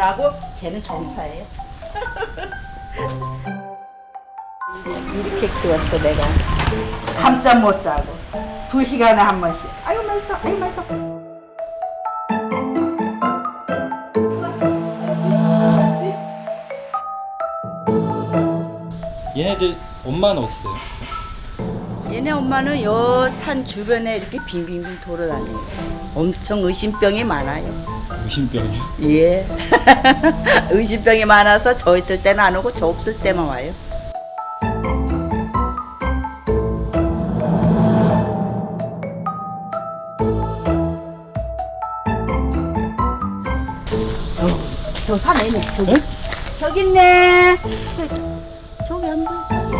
나가고 쟤는 정사예요. 이렇게 키웠어 내가. 밤잠 못 자고 2시간에 한 번씩. 아유 맛있다, 아유 맛있다. 얘네들 엄마는 어딨어요? 얘네 엄마는 요 산 주변에 이렇게 빙빙빙 돌아다녀요. 엄청 의심병이 많아요. 의심병이요? 예. 의심병이 많아서 저 있을 때는 안 오고 저 없을 때만 와요. 저 산에 있네. 저기. 저기 있네. 저기 안 보여. 저기.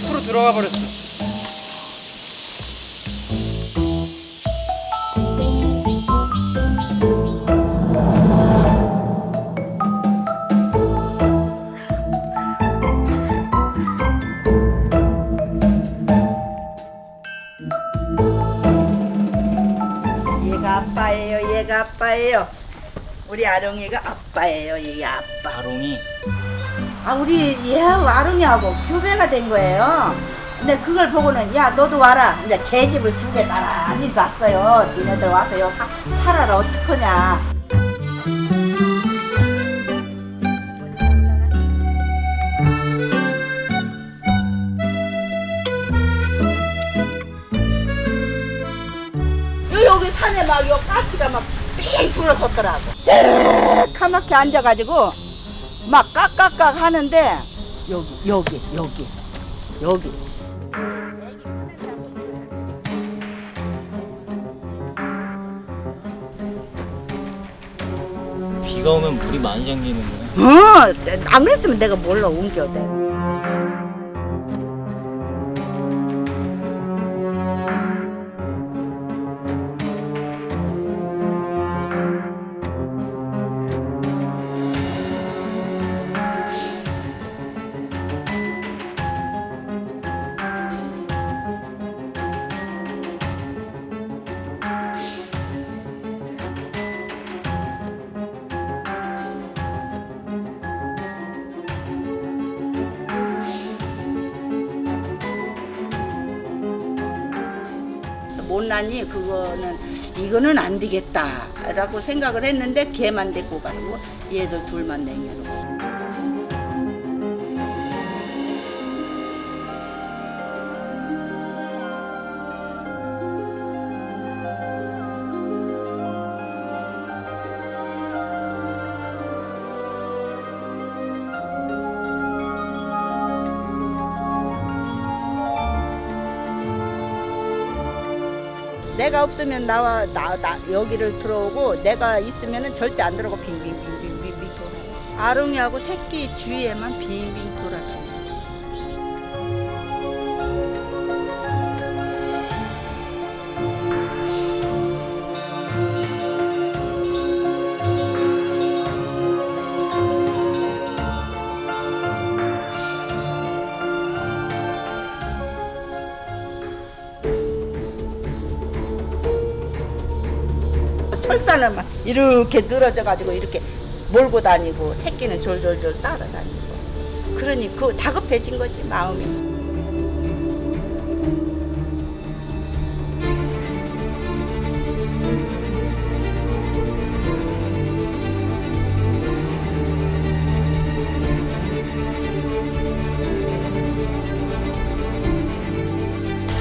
숲으로 들어가 버렸어. 얘가 아빠예요. 얘가 아빠예요. 우리 아롱이가 아빠예요. 얘 아빠. 아롱이. 아 우리 얘하고 아롱이하고 교배가 된 거예요. 근데 그걸 보고는 야 너도 와라. 이제 개집을 2개 나란히 놨어요. 니네들 와서요 살아라 어떡하냐. 여기 산에 막 요 까치가 막삥 불어섰더라고. 까맣게 앉아가지고 막 깍깍깍 하는데 여기 비가 오면 물이 많이 잠기는 거야. 안 그랬으면 내가 몰라 옮겨 내. 못난이 이거는 안 되겠다라고 생각을 했는데 걔만 데리고 가고 얘들 둘만 내려놓고. 내가 없으면 나 여기를 들어오고 내가 있으면은 절대 안 들어오고 빙빙빙빙빙 돌아요. 아롱이하고 새끼 주위에만 빙빙 돌아다녀요. 철사는 막 이렇게 늘어져가지고 이렇게 몰고 다니고 새끼는 졸졸졸 따라다니고 그러니 그 다급해진 거지 마음이.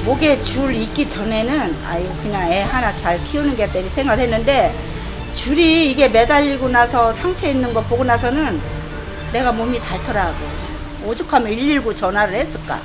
목에 줄 있기 전에는 아유 그냥 애 하나 잘 키우는 게 내 생각을 했는데 줄이 이게 매달리고 나서 상처 있는 거 보고 나서는 내가 몸이 닳더라고. 오죽하면 119 전화를 했을까.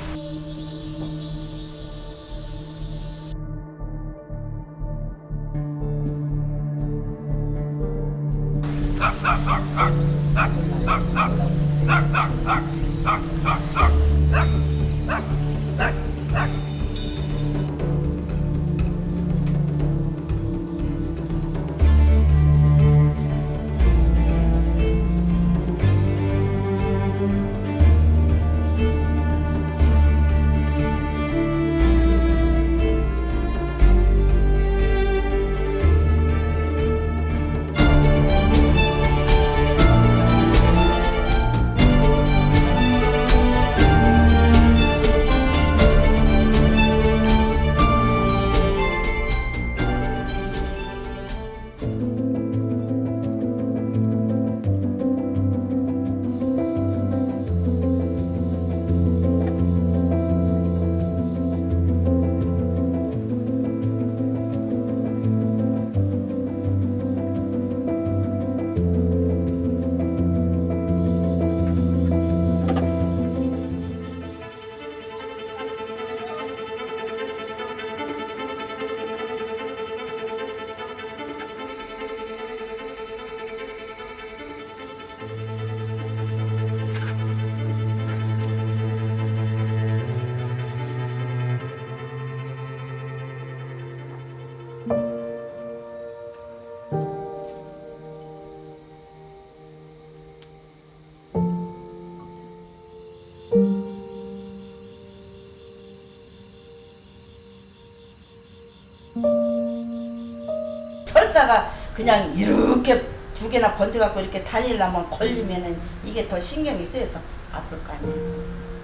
하다가 그냥 이렇게 두 개나 번져갖고 이렇게 다니려면 걸리면은 이게 더 신경이 쓰여서 아플 거 아니에요.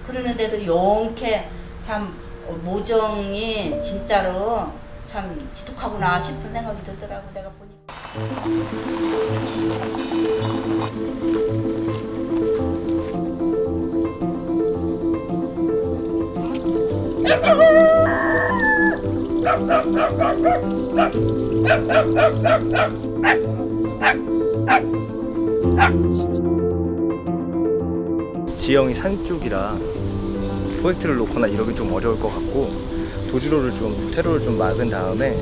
그러는데도 용케 참 모정이 진짜로 참 지독하구나 싶은 생각이 들더라고 내가 보니까. 지형이 산 쪽이라 프로젝트를 놓거나 이러기 좀 어려울 것 같고 도주로를 좀 퇴로를 좀 막은 다음에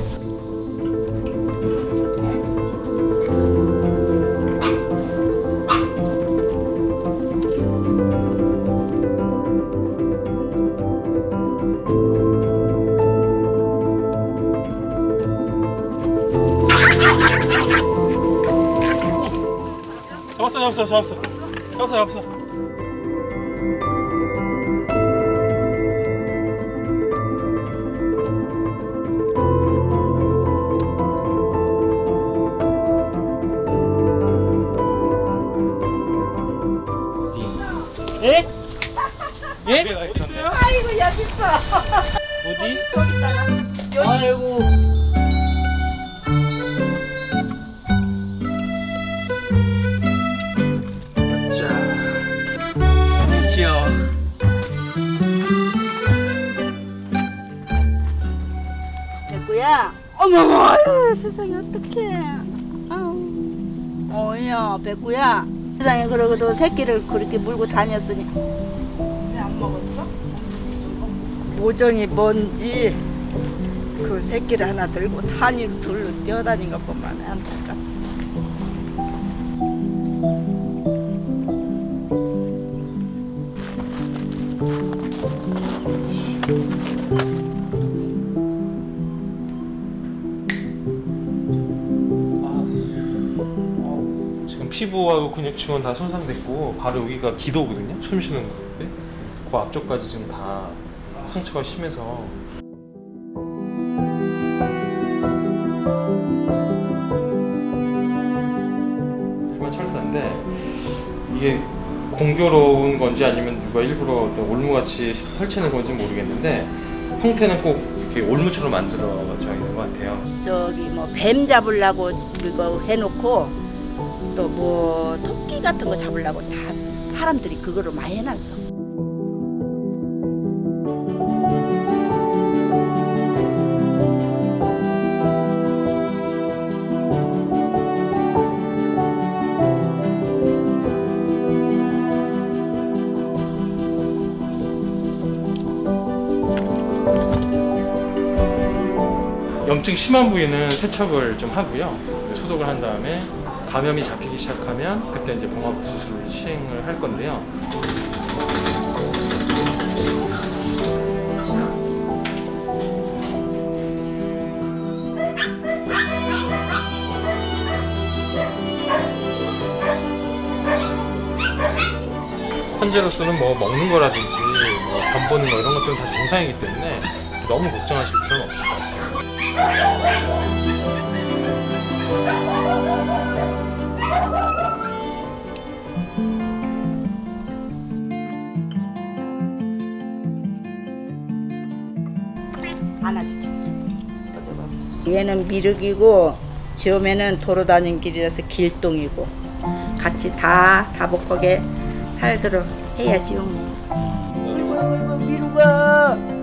잡았어. 예? 예? 아이고 여기 있어. 어디? 저기 있잖아. 여기. 아이고. 귀여워. 백구야. 어머, 아유, 세상에 어떡해. 아우. 어야, 백구야. 세상에 그러고도 새끼를 그렇게 물고 다녔으니 왜 안 먹었어? 모정이 뭔지 그 새끼를 하나 들고 산 위로 둘러 뛰어다닌 것 보면 안타깝지. 지금 피부하고 근육층은 다 손상됐고 바로 여기가 기도거든요. 숨 쉬는 건데 그 앞쪽까지 지금 다 상처가 심해서 일반 철사인데 이게 공교로운 건지 아니면 누가 일부러 어떤 올무같이 펼치는 건지 모르겠는데 형태는 꼭 이렇게 올무처럼 만들어져 있는 것 같아요. 저기 뭐 뱀 잡으려고 이거 해놓고 또 뭐 토끼 같은 거 잡으려고 다 사람들이 그거를 많이 해놨어. 염증 심한 부위는 세척을 좀 하고요. 소독을 한 다음에 감염이 잡히기 시작하면 그때 이제 봉합 수술을 시행을 할 건데요. 현재로서는 뭐 먹는 거라든지 뭐 간 보는 거 이런 것들은 다 정상이기 때문에 너무 걱정하실 필요는 없을 것 같아요. 안아주지. 얘는 미륵이고 지엄에는 도로다닌 길이라서 길동이고 같이 다 다복하게 살도록 해야지요. 아이고 미륵아.